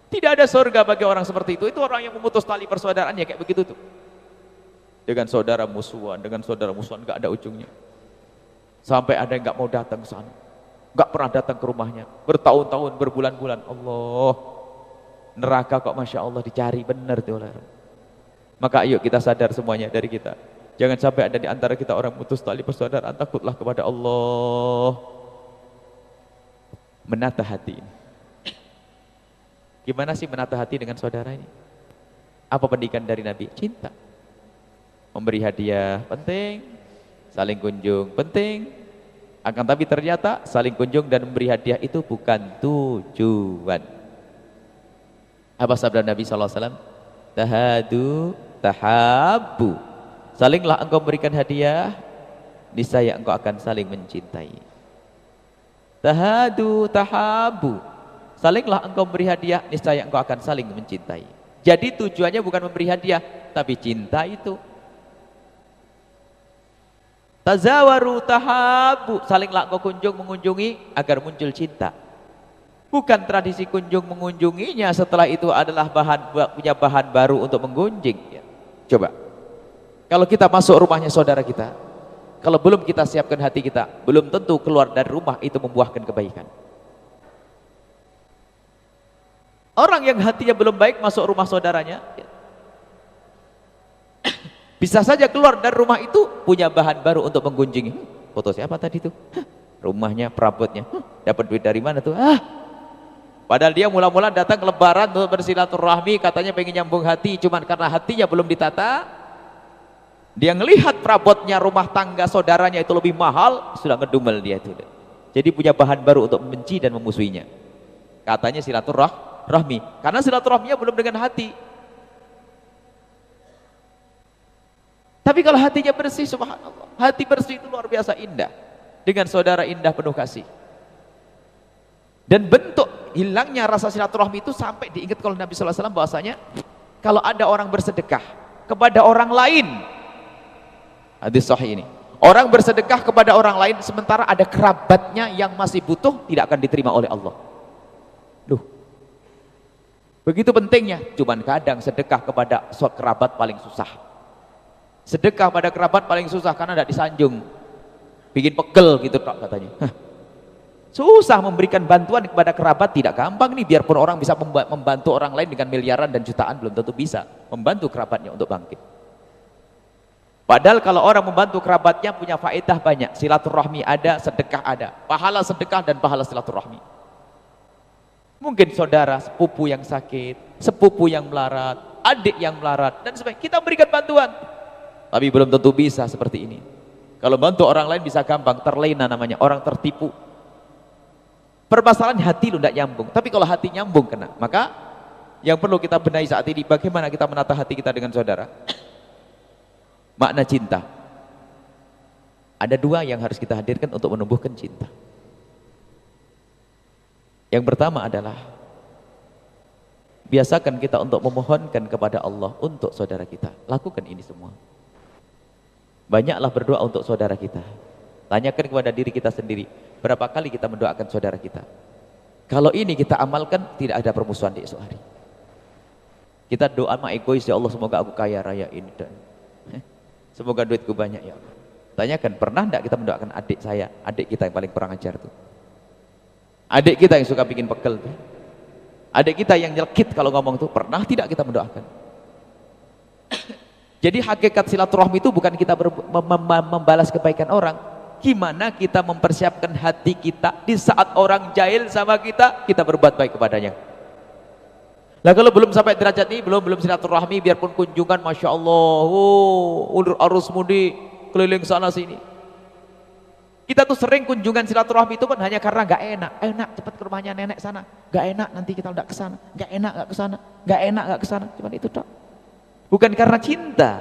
Tidak ada surga bagi orang seperti itu. Itu orang yang memutus tali persaudaraannya kayak begitu tuh. Dengan saudara musuhan gak ada ujungnya. Sampai ada yang gak mau datang ke sana, gak pernah datang ke rumahnya, bertahun-tahun, berbulan-bulan. Allah, neraka kok masya Allah dicari benar tuh. Maka ayo kita sadar semuanya dari kita. Jangan sampai ada di antara kita orang memutus tali persaudaraan. Takutlah kepada Allah. Menata hati ini. Gimana sih menata hati dengan saudara ini? Apa pendidikan dari Nabi? Cinta. Memberi hadiah penting, saling kunjung penting. Akan tapi ternyata saling kunjung dan memberi hadiah itu bukan tujuan. Apa sabda Nabi SAW? Tahadu tahabu. Salinglah engkau memberikan hadiah, niscaya engkau akan saling mencintai. Tahadu tahabu. Salinglah engkau memberi hadiah, niscaya engkau akan saling mencintai. Jadi tujuannya bukan memberi hadiah, tapi cinta itu. Tazawaru tahabu. Salinglah engkau kunjung mengunjungi agar muncul cinta. Bukan tradisi kunjung mengunjunginya setelah itu adalah punya bahan baru untuk menggunjing. Ya. Coba, kalau kita masuk rumahnya saudara kita, kalau belum kita siapkan hati kita, belum tentu keluar dari rumah itu membuahkan kebaikan. Orang yang hatinya belum baik masuk rumah saudaranya, bisa saja keluar dari rumah itu punya bahan baru untuk menggunjingi. Foto siapa tadi tuh? Rumahnya, perabotnya. Dapat duit dari mana tuh? Padahal dia mula-mula datang ke lebaran untuk bersilaturahmi, katanya pengen nyambung hati, cuman karena hatinya belum ditata, dia ngelihat perabotnya rumah tangga saudaranya itu lebih mahal, sudah ngedumel dia itu. Jadi punya bahan baru untuk membenci dan memusuhinya. Katanya silaturahmi, karena silaturahminya belum dengan hati. Tapi kalau hatinya bersih, subhanallah, hati bersih itu luar biasa indah. Dengan saudara indah penuh kasih. Dan bentuk hilangnya rasa silaturahmi itu sampai diingat kalau Nabi SAW bahwasanya kalau ada orang bersedekah kepada orang lain, hadis sahih ini, orang bersedekah kepada orang lain sementara ada kerabatnya yang masih butuh, tidak akan diterima oleh Allah. Duh, begitu pentingnya. Cuman kadang sedekah kepada kerabat paling susah. Sedekah pada kerabat paling susah karena tidak disanjung, bikin pegel gitu tok katanya. Susah memberikan bantuan kepada kerabat, tidak gampang nih. Biarpun orang bisa membantu orang lain dengan miliaran dan jutaan, belum tentu bisa membantu kerabatnya untuk bangkit. Padahal kalau orang membantu kerabatnya punya faedah banyak. Silaturahmi ada, sedekah ada, pahala sedekah dan pahala silaturahmi. Mungkin saudara, sepupu yang sakit, sepupu yang melarat, adik yang melarat, dan sebagainya, kita berikan bantuan. Tapi belum tentu bisa seperti ini. Kalau bantu orang lain bisa gampang, terlena namanya, orang tertipu. Permasalahan hati lu tidak nyambung. Tapi kalau hati nyambung kena, maka yang perlu kita benahi saat ini, bagaimana kita menata hati kita dengan saudara. Makna cinta. Ada dua yang harus kita hadirkan untuk menumbuhkan cinta. Yang pertama adalah biasakan kita untuk memohonkan kepada Allah untuk saudara kita. Lakukan ini semua. Banyaklah berdoa untuk saudara kita. Tanyakan kepada diri kita sendiri, berapa kali kita mendoakan saudara kita. Kalau ini kita amalkan, tidak ada permusuhan di esok hari. Kita doa mah egois, ya Allah semoga aku kaya raya ini dan semoga duitku banyak ya Allah. Tanyakan, pernah tidak kita mendoakan adik saya, adik kita yang paling kurang ajar tuh, adik kita yang suka bikin pegel tuh, adik kita yang nyelkit kalau ngomong tuh, pernah tidak kita mendoakan? Jadi hakikat silaturahmi itu bukan kita membalas kebaikan orang. Gimana kita mempersiapkan hati kita di saat orang jahil sama kita berbuat baik kepadanya. Nah kalau belum sampai derajat ini, belum silaturahmi, biarpun kunjungan Masya Allah, ulur arus mudik, keliling sana sini. Kita tuh sering kunjungan silaturahmi itu kan hanya karena gak enak. Enak cepat ke rumahnya nenek sana, gak enak nanti kita udah kesana, gak enak gak kesana, gak enak gak kesana, cuman itu tok. Bukan karena cinta,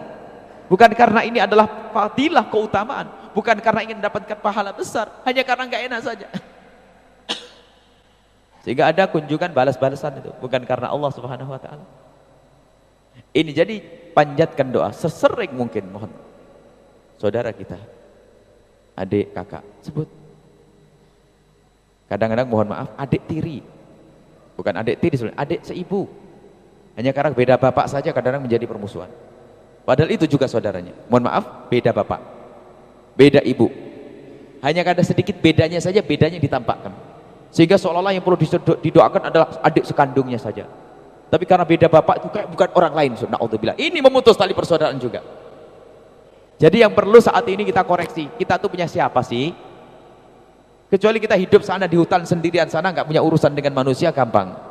bukan karena ini adalah fadilah keutamaan, bukan karena ingin mendapatkan pahala besar, hanya karena nggak enak saja. Sehingga ada kunjungan balas-balasan itu, bukan karena Allah Subhanahu wa taala. Ini jadi panjatkan doa sesering mungkin, mohon. Saudara kita, adik, kakak, sebut. Kadang-kadang mohon maaf, adik tiri. Bukan adik tiri, adik seibu. Hanya karena beda bapak saja kadang-kadang menjadi permusuhan. Padahal itu juga saudaranya. Mohon maaf, beda bapak, beda ibu. Hanya karena sedikit bedanya saja, bedanya ditampakkan. Sehingga seolah-olah yang perlu didoakan adalah adik sekandungnya saja. Tapi karena beda bapak itu kayak bukan orang lain. Na'udzubillah. Ini memutus tali persaudaraan juga. Jadi yang perlu saat ini kita koreksi. Kita tuh punya siapa sih? Kecuali kita hidup sana di hutan sendirian sana, nggak punya urusan dengan manusia, gampang.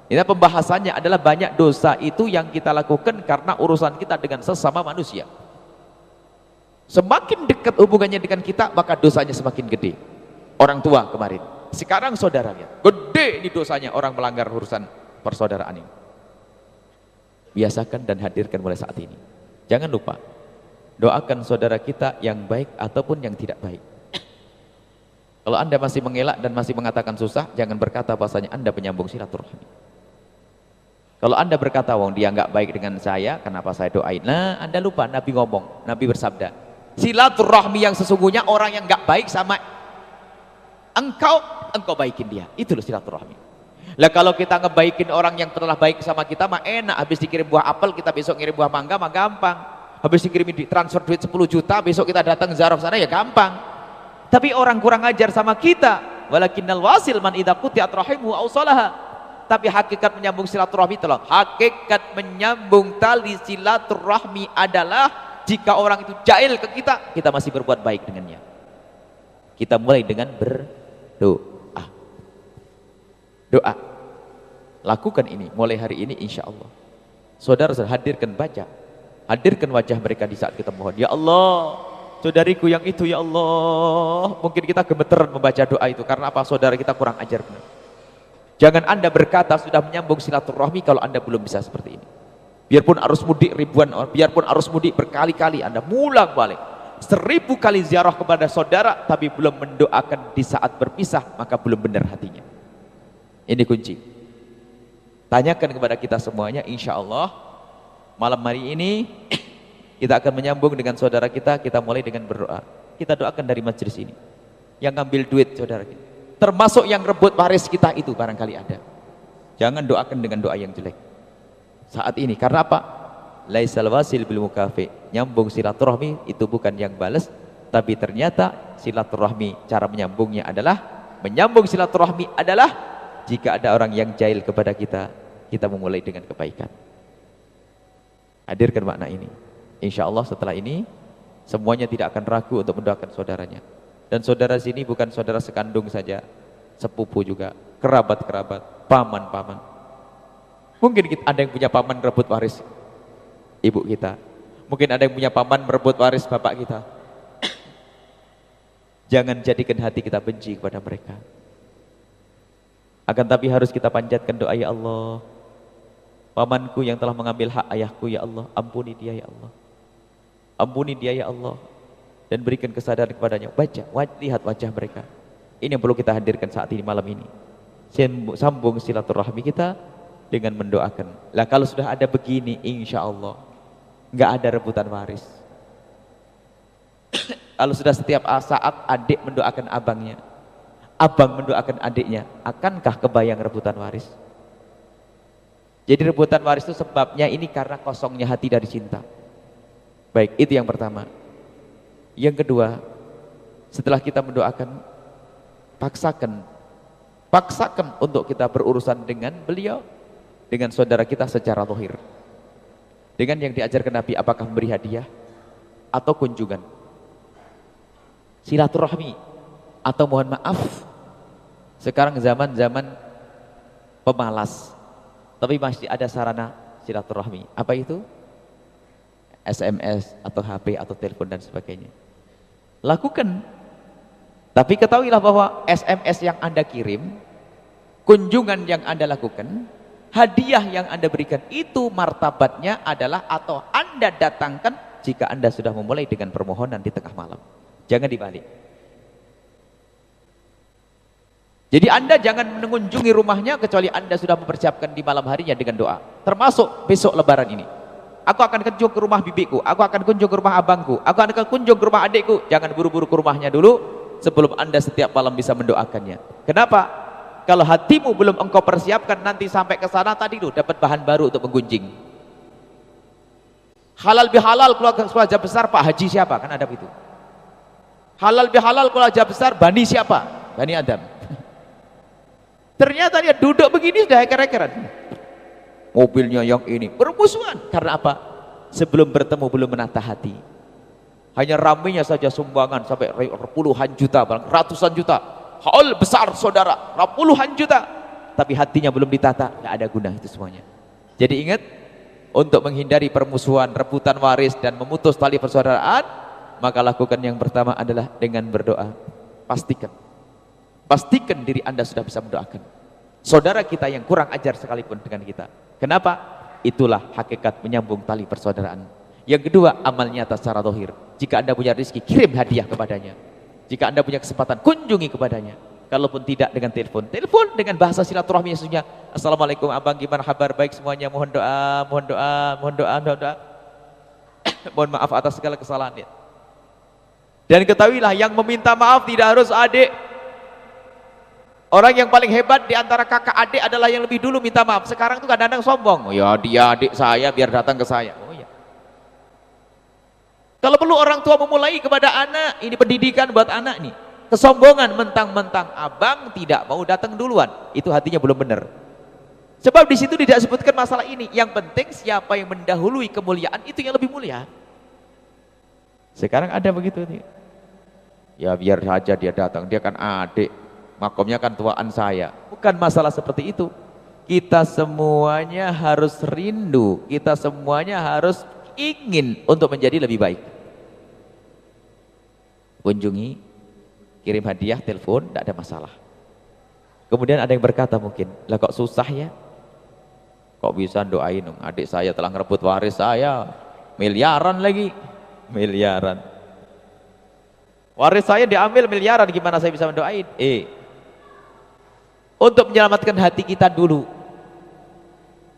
Ini pembahasannya adalah banyak dosa itu yang kita lakukan karena urusan kita dengan sesama manusia. Semakin dekat hubungannya dengan kita, maka dosanya semakin gede. Orang tua kemarin, sekarang saudara lihat, gede ini dosanya orang melanggar urusan persaudaraan ini. Biasakan dan hadirkan mulai saat ini. Jangan lupa, doakan saudara kita yang baik ataupun yang tidak baik. Kalau Anda masih mengelak dan masih mengatakan susah, jangan berkata bahasanya Anda penyambung silaturahmi. Kalau Anda berkata, wong dia nggak baik dengan saya, kenapa saya doain? Nah, Anda lupa Nabi ngomong, Nabi bersabda, silaturahmi yang sesungguhnya orang yang nggak baik sama engkau baikin dia. Itu loh silaturahmi. Lah kalau kita ngebaikin orang yang telah baik sama kita mah enak, habis dikirim buah apel kita besok ngirim buah mangga mah gampang. Habis dikirim transfer duit 10 juta besok kita datang ziarah sana ya gampang. Tapi orang kurang ajar sama kita, walakinnal wasil man idza quti'at rahimu aw salaha. Tapi hakikat menyambung silaturahmi tolong. Hakikat menyambung tali silaturahmi adalah jika orang itu jahil ke kita masih berbuat baik dengannya. Kita mulai dengan berdoa. Doa. Lakukan ini mulai hari ini insya Allah. Saudara hadirkan baca. Hadirkan wajah mereka di saat kita mohon. Ya Allah, saudariku yang itu ya Allah. Mungkin kita gemeteran membaca doa itu karena apa? Saudara kita kurang ajar benar. Jangan Anda berkata sudah menyambung silaturahmi kalau Anda belum bisa seperti ini. Biarpun arus mudik ribuan orang, biarpun arus mudik berkali-kali Anda mulang balik 1000 kali ziarah kepada saudara tapi belum mendoakan di saat berpisah, maka belum benar hatinya. Ini kunci. Tanyakan kepada kita semuanya, insya Allah malam hari ini kita akan menyambung dengan saudara kita mulai dengan berdoa. Kita doakan dari majelis ini. Yang ngambil duit saudara kita, termasuk yang rebut waris kita itu barangkali ada. Jangan doakan dengan doa yang jelek saat ini. Karena apa? laisal wasil bil mukafi. Nyambung silaturahmi itu bukan yang balas, tapi ternyata silaturahmi cara menyambungnya adalah menyambung silaturahmi adalah jika ada orang yang jahil kepada kita, kita memulai dengan kebaikan. Hadirkan makna ini. Insya Allah setelah ini semuanya tidak akan ragu untuk mendoakan saudaranya. Dan saudara sini bukan saudara sekandung saja, sepupu juga, kerabat-kerabat, paman-paman. Mungkin ada yang punya paman merebut waris ibu kita. Mungkin ada yang punya paman merebut waris bapak kita. Jangan jadikan hati kita benci kepada mereka. Akan tapi harus kita panjatkan doa, ya Allah, pamanku yang telah mengambil hak ayahku, ya Allah, ampuni dia ya Allah. Ampuni dia ya Allah. Dan berikan kesadaran kepadanya. Lihat wajah mereka. Ini yang perlu kita hadirkan saat ini, malam ini. Sambung silaturahmi kita dengan mendoakan. Lah kalau sudah ada begini, insya Allah nggak ada rebutan waris. Kalau sudah setiap saat adik mendoakan abangnya, abang mendoakan adiknya, akankah kebayang rebutan waris? Jadi rebutan waris itu sebabnya ini karena kosongnya hati dari cinta. Baik, itu yang pertama. Yang kedua, setelah kita mendoakan, paksakan untuk kita berurusan dengan beliau, dengan saudara kita secara zahir. Dengan yang diajarkan Nabi, apakah memberi hadiah atau kunjungan, silaturahmi atau mohon maaf. Sekarang zaman pemalas, tapi masih ada sarana silaturahmi. Apa itu? SMS atau HP atau telepon dan sebagainya. Lakukan. Tapi ketahuilah bahwa SMS yang Anda kirim, kunjungan yang Anda lakukan, hadiah yang Anda berikan, itu martabatnya adalah atau Anda datangkan jika Anda sudah memulai dengan permohonan di tengah malam. Jangan dibalik. Jadi Anda jangan mengunjungi rumahnya kecuali Anda sudah mempersiapkan di malam harinya dengan doa. Termasuk besok lebaran ini. Aku akan kunjung ke rumah bibiku, aku akan kunjung ke rumah abangku, aku akan kunjung ke rumah adikku. Jangan buru-buru ke rumahnya dulu sebelum Anda setiap malam bisa mendoakannya. Kenapa? Kalau hatimu belum engkau persiapkan, nanti sampai ke sana tadi loh dapat bahan baru untuk menggunjing. Halal bihalal keluarga besar Pak Haji siapa? Kan ada begitu. Halal bihalal keluarga besar Bani siapa? Bani Adam. Ternyata dia duduk begini sudah eker-ekeran. Mobilnya yang ini bermusuhan. Karena apa? Sebelum bertemu belum menata hati. Hanya ramainya saja sumbangan sampai puluhan juta, ratusan juta. Hal besar saudara, puluhan juta. Tapi hatinya belum ditata, nggak ada guna itu semuanya. Jadi ingat, untuk menghindari permusuhan, rebutan waris dan memutus tali persaudaraan, maka lakukan yang pertama adalah dengan berdoa. Pastikan diri Anda sudah bisa mendoakan saudara kita yang kurang ajar sekalipun dengan kita. Kenapa? Itulah hakikat menyambung tali persaudaraan. Yang kedua, amal nyata secara zahir. Jika Anda punya rezeki, kirim hadiah kepadanya. Jika Anda punya kesempatan, kunjungi kepadanya. Kalaupun tidak, dengan telepon dengan bahasa silaturahmi sesungguhnya. Assalamualaikum abang, gimana kabar? Baik semuanya, mohon doa. Mohon maaf atas segala kesalahan. Dan ketahuilah, yang meminta maaf tidak harus adik. Orang yang paling hebat di antara kakak adik adalah yang lebih dulu minta maaf. Sekarang tuh kadang-kadang sombong. Oh ya, dia adik saya, biar datang ke saya. Oh ya. Kalau perlu orang tua memulai kepada anak, ini pendidikan buat anak nih. Kesombongan mentang-mentang abang tidak mau datang duluan, itu hatinya belum benar. Sebab di situ tidak disebutkan masalah ini. Yang penting siapa yang mendahului kemuliaan itu yang lebih mulia. Sekarang ada begitu nih. Ya biar saja dia datang, dia kan adik. Makomnya kan tuaan saya. Bukan masalah seperti itu. Kita semuanya harus rindu, kita semuanya harus ingin untuk menjadi lebih baik. Kunjungi, kirim hadiah, telepon, tidak ada masalah. Kemudian ada yang berkata mungkin, lah kok susah ya? Kok bisa doain dong, adik saya telah ngerebut waris saya, miliaran lagi, miliaran. Waris saya diambil miliaran, gimana saya bisa mendoain? Untuk menyelamatkan hati kita dulu.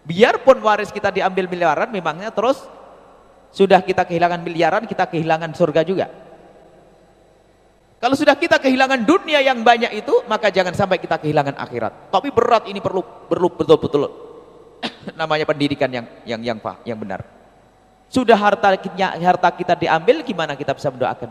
Biarpun waris kita diambil miliaran, memangnya terus sudah kita kehilangan miliaran, kita kehilangan surga juga. Kalau sudah kita kehilangan dunia yang banyak itu, maka jangan sampai kita kehilangan akhirat. Tapi berat ini perlu betul-betul namanya pendidikan yang benar. Sudah harta kita diambil, gimana kita bisa mendoakan?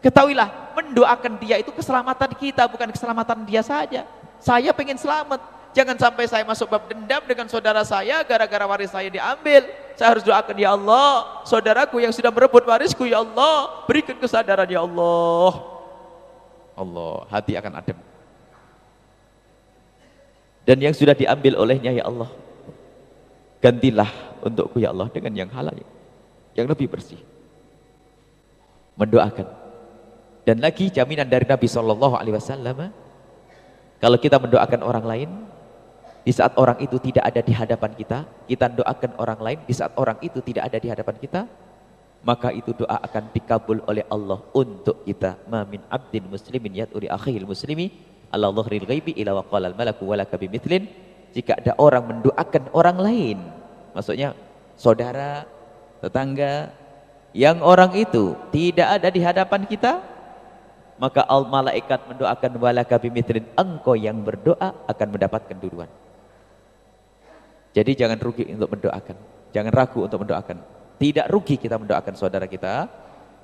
Ketahuilah, mendoakan dia itu keselamatan kita, bukan keselamatan dia saja. Saya pengen selamat. Jangan sampai saya masuk bab dendam dengan saudara saya gara-gara waris saya diambil. Saya harus doakan, ya Allah, saudaraku yang sudah merebut warisku, ya Allah, berikan kesadaran, ya Allah. Allah, hati akan adem. Dan yang sudah diambil olehnya, ya Allah, gantilah untukku, ya Allah, dengan yang halal, yang lebih bersih. Mendoakan. Dan lagi jaminan dari Nabi SAW, kalau kita mendoakan orang lain, di saat orang itu tidak ada di hadapan kita, kita doakan orang lain, di saat orang itu tidak ada di hadapan kita, maka itu doa akan dikabul oleh Allah untuk kita. Ma min abdin muslimin yad'u li akhihil muslimi ala dhahril ghaibi ila waqala al malaku walaka bimithlin. Jika ada orang mendoakan orang lain, maksudnya saudara, tetangga, yang orang itu tidak ada di hadapan kita, maka malaikat mendoakan walaka bimithlin, engkau yang berdoa akan mendapatkan duluan. Jadi jangan rugi untuk mendoakan, jangan ragu untuk mendoakan. Tidak rugi kita mendoakan saudara kita.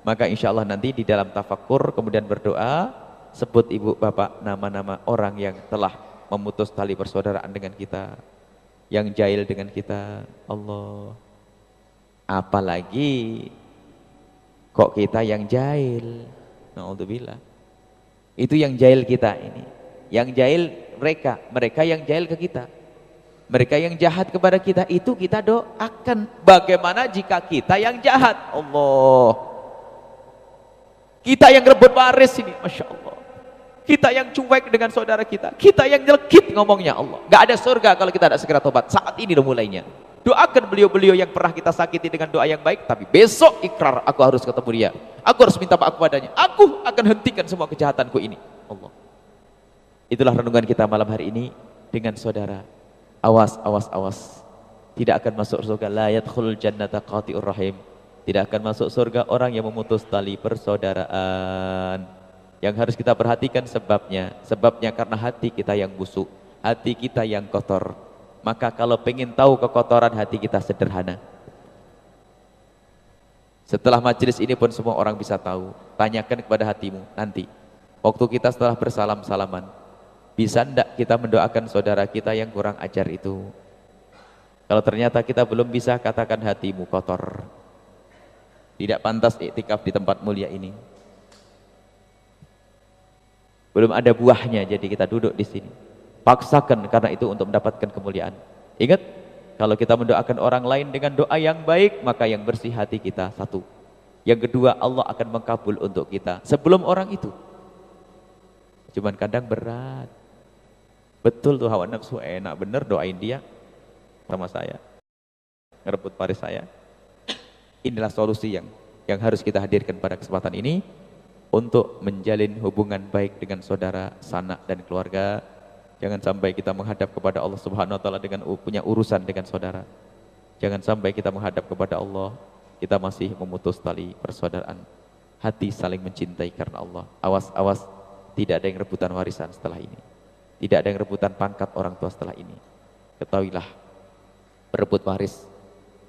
Maka insya Allah nanti di dalam tafakkur kemudian berdoa, sebut ibu bapak nama-nama orang yang telah memutus tali persaudaraan dengan kita, yang jahil dengan kita. Allah, apalagi kok kita yang jahil. Na'udzubillah. Itu yang jahil kita ini. Yang jahil mereka, mereka yang jahil ke kita. Mereka yang jahat kepada kita, itu kita doakan. Bagaimana jika kita yang jahat? Allah, kita yang rebut waris ini, Masya Allah, kita yang cuek dengan saudara kita yang nyelekit ngomongnya. Allah, gak ada surga kalau kita tidak segera tobat. Saat ini udah mulainya. Doakan beliau-beliau yang pernah kita sakiti dengan doa yang baik, tapi besok ikrar, aku harus ketemu dia, aku harus minta maaf kepadanya, aku akan hentikan semua kejahatanku ini. Allah, itulah renungan kita malam hari ini dengan saudara. Awas, awas, awas, tidak akan masuk surga. La yadkhulul jannata qati'ur rahim. Tidak akan masuk surga orang yang memutus tali persaudaraan. Yang harus kita perhatikan sebabnya karena hati kita yang busuk, hati kita yang kotor. Maka kalau pengen tahu kekotoran hati kita, sederhana. Setelah majelis ini pun semua orang bisa tahu. Tanyakan kepada hatimu nanti, waktu kita setelah bersalam-salaman, bisa enggak kita mendoakan saudara kita yang kurang ajar itu? Kalau ternyata kita belum bisa, katakan hatimu kotor, tidak pantas iktikaf di tempat mulia ini, belum ada buahnya, jadi kita duduk di sini. Paksakan karena itu untuk mendapatkan kemuliaan. Ingat, kalau kita mendoakan orang lain dengan doa yang baik, maka yang bersih hati kita, satu. Yang kedua, Allah akan mengkabul untuk kita sebelum orang itu. Cuman kadang berat. Betul tuh, hawa nafsu enak bener doain dia sama saya, ngerebut waris saya. Inilah solusi yang harus kita hadirkan pada kesempatan ini untuk menjalin hubungan baik dengan saudara, sanak dan keluarga. Jangan sampai kita menghadap kepada Allah Subhanahu wa taala dengan punya urusan dengan saudara. Jangan sampai kita menghadap kepada Allah kita masih memutus tali persaudaraan. Hati saling mencintai karena Allah. Awas, awas, tidak ada yang rebutan warisan setelah ini. Tidak ada yang rebutan pangkat orang tua setelah ini. Ketahuilah, merebut waris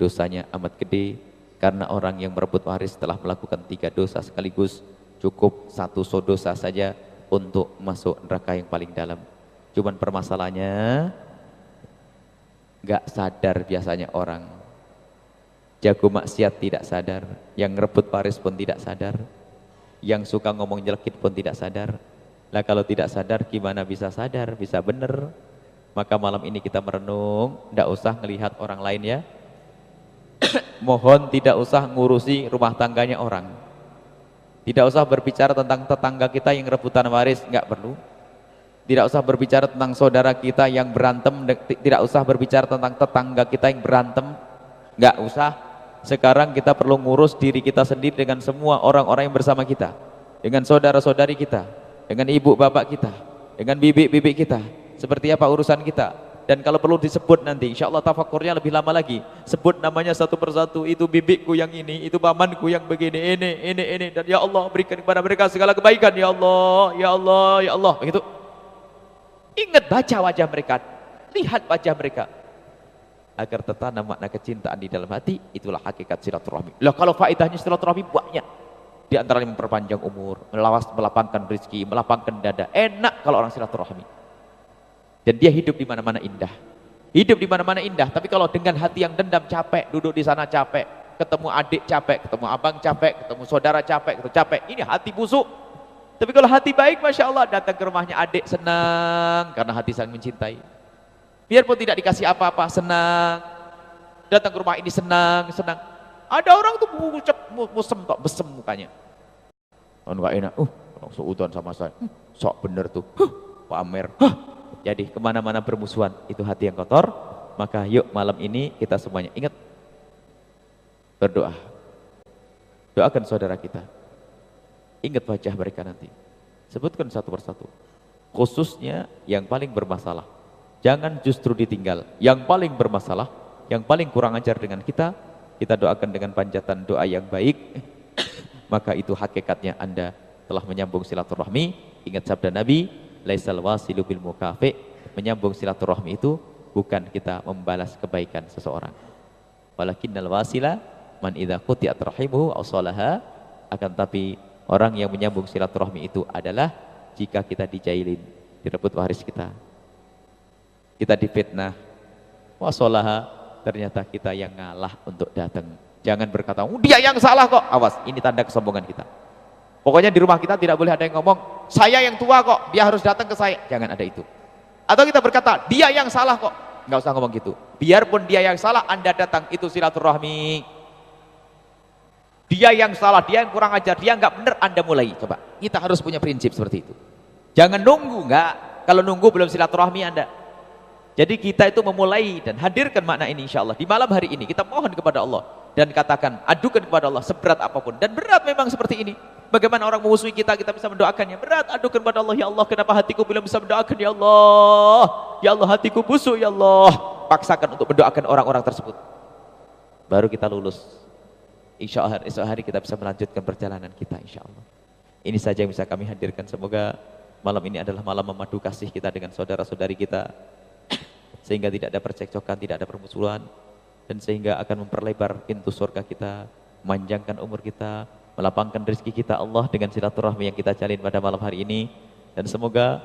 dosanya amat gede, karena orang yang merebut waris telah melakukan 3 dosa sekaligus. Cukup 1 dosa saja untuk masuk neraka yang paling dalam. Cuman permasalahannya gak sadar biasanya orang. Jago maksiat tidak sadar, yang merebut waris pun tidak sadar, yang suka ngomong jelekit pun tidak sadar. Lah kalau tidak sadar gimana bisa sadar, bisa bener? Maka malam ini kita merenung, tidak usah ngelihat orang lain ya. Mohon tidak usah ngurusi rumah tangganya orang. Tidak usah berbicara tentang tetangga kita yang rebutan waris, nggak perlu. Tidak usah berbicara tentang saudara kita yang berantem, tidak usah berbicara tentang tetangga kita yang berantem, nggak usah. Sekarang kita perlu ngurus diri kita sendiri dengan semua orang-orang yang bersama kita, dengan saudara-saudari kita, dengan ibu bapak kita, dengan bibi-bibi kita, seperti apa urusan kita. Dan kalau perlu disebut nanti, insya Allah tafakurnya lebih lama lagi, sebut namanya satu persatu, itu bibiku yang ini, itu pamanku yang begini, ini, dan ya Allah berikan kepada mereka segala kebaikan, ya Allah, ya Allah, ya Allah, begitu. Ingat, baca wajah mereka, lihat wajah mereka. agar tertanam makna kecintaan di dalam hati, itulah hakikat silaturahmi. Lah kalau faedahnya silaturahmi banyak. Di antaranya memperpanjang umur, melapangkan rezeki, melapangkan dada. Enak kalau orang silaturahmi. Dan dia hidup di mana-mana indah. Hidup di mana-mana indah, tapi kalau dengan hati yang dendam capek, duduk di sana capek, ketemu adik capek, ketemu abang capek, ketemu saudara capek, ketemu capek. Ini hati busuk. Tapi kalau hati baik, Masya Allah, datang ke rumahnya adik senang karena hati saling mencintai. Biarpun tidak dikasih apa-apa, senang. Datang ke rumah ini senang. Ada orang tuh besem mukanya. Oh, enggak enak. Langsung utuhan sama saya. Sok bener tuh. Pamer. Jadi kemana-mana bermusuhan, itu hati yang kotor. Maka yuk malam ini kita semuanya ingat berdoa. Doakan saudara kita. Ingat wajah mereka nanti. Sebutkan satu persatu. Khususnya yang paling bermasalah. Jangan justru ditinggal. Yang paling bermasalah, yang paling kurang ajar dengan kita doakan dengan panjatan doa yang baik. Maka itu hakikatnya Anda telah menyambung silaturahmi. Ingat sabda Nabi, laisal wasilu bil mukafi. Menyambung silaturahmi itu bukan kita membalas kebaikan seseorang. Walakinnal wasila man idza quti'at rahimuhu aw salaha. Akan tapi orang yang menyambung silaturahmi itu adalah jika kita dijailin, direbut waris kita difitnah, wasolaha, ternyata kita yang ngalah untuk datang. Jangan berkata, dia yang salah kok. Awas, ini tanda kesombongan kita. Pokoknya di rumah kita tidak boleh ada yang ngomong, saya yang tua kok, dia harus datang ke saya. Jangan ada itu. Atau kita berkata, dia yang salah kok. Nggak usah ngomong gitu. Biarpun dia yang salah, Anda datang, itu silaturahmi. Dia yang salah, dia yang kurang ajar, dia nggak benar, Anda mulai. Coba, kita harus punya prinsip seperti itu. Jangan nunggu, nggak. Kalau nunggu belum silaturahmi Anda. Jadi kita itu memulai dan hadirkan makna ini insya Allah. Di malam hari ini kita mohon kepada Allah. Dan katakan, adukan kepada Allah seberat apapun. Dan berat memang seperti ini. Bagaimana orang memusuhi kita bisa mendoakannya. Berat, adukan kepada Allah. Ya Allah, kenapa hatiku belum bisa mendoakan, ya Allah. Ya Allah, hatiku busuk, ya Allah. Paksakan untuk mendoakan orang-orang tersebut. Baru kita lulus. Insya Allah esok hari kita bisa melanjutkan perjalanan kita insya Allah. Ini saja yang bisa kami hadirkan. Semoga malam ini adalah malam memadu kasih kita dengan saudara-saudari kita. Sehingga tidak ada percekcokan, tidak ada permusuhan, dan sehingga akan memperlebar pintu surga kita, memanjangkan umur kita, melapangkan rezeki kita Allah dengan silaturahmi yang kita jalin pada malam hari ini. Dan semoga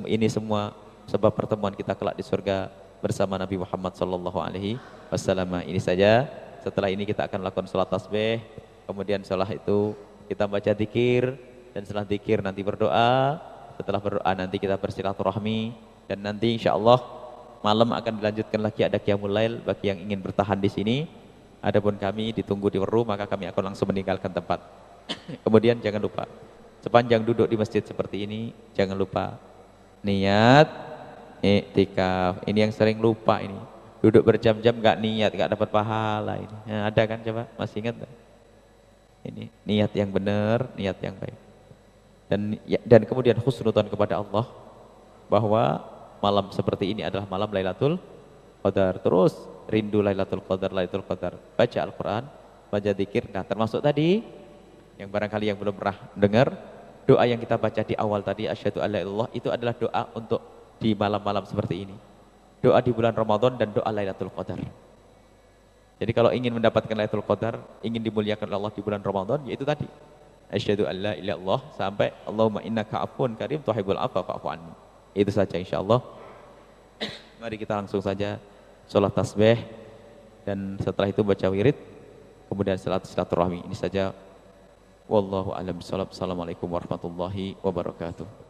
ini semua sebab pertemuan kita kelak di surga bersama Nabi Muhammad SAW. Ini saja. Setelah ini kita akan lakukan sholat tasbih, kemudian setelah itu kita baca dzikir, dan setelah dzikir nanti berdoa. Setelah berdoa nanti kita bersilaturahmi, dan nanti insya Allah malam akan dilanjutkan lagi, ada qiyamul lail bagi yang ingin bertahan di sini. Adapun kami ditunggu di Weru, maka kami akan langsung meninggalkan tempat. Kemudian jangan lupa, sepanjang duduk di masjid seperti ini, jangan lupa niat iktikaf. Ini yang sering lupa ini. Duduk berjam-jam nggak niat, nggak dapat pahala ini. Nah, ada kan, coba masih ingat gak? Ini niat yang benar, niat yang baik. Dan kemudian husnudzon kepada Allah bahwa malam seperti ini adalah malam Lailatul Qadar. Terus rindu Lailatul Qadar, baca Al-Quran, baca dzikir. Nah, termasuk tadi yang barangkali yang belum pernah dengar, doa yang kita baca di awal tadi, asyhadu alla ilaha illallah, itu adalah doa untuk di malam-malam seperti ini. Doa di bulan Ramadan dan doa Lailatul Qadar. Jadi kalau ingin mendapatkan Lailatul Qadar, ingin dimuliakan oleh Allah di bulan Ramadan, yaitu tadi asyhadu alla ilaha illallah sampai Allahumma innaka afuwun karim tuhibbul afwa fa'fu anni. Itu saja insyaallah. Mari kita langsung saja sholat tasbih, dan setelah itu baca wirid, kemudian silaturahmi. Ini saja. Wallahu a'lam bishawab. Assalamualaikum warahmatullahi wabarakatuh.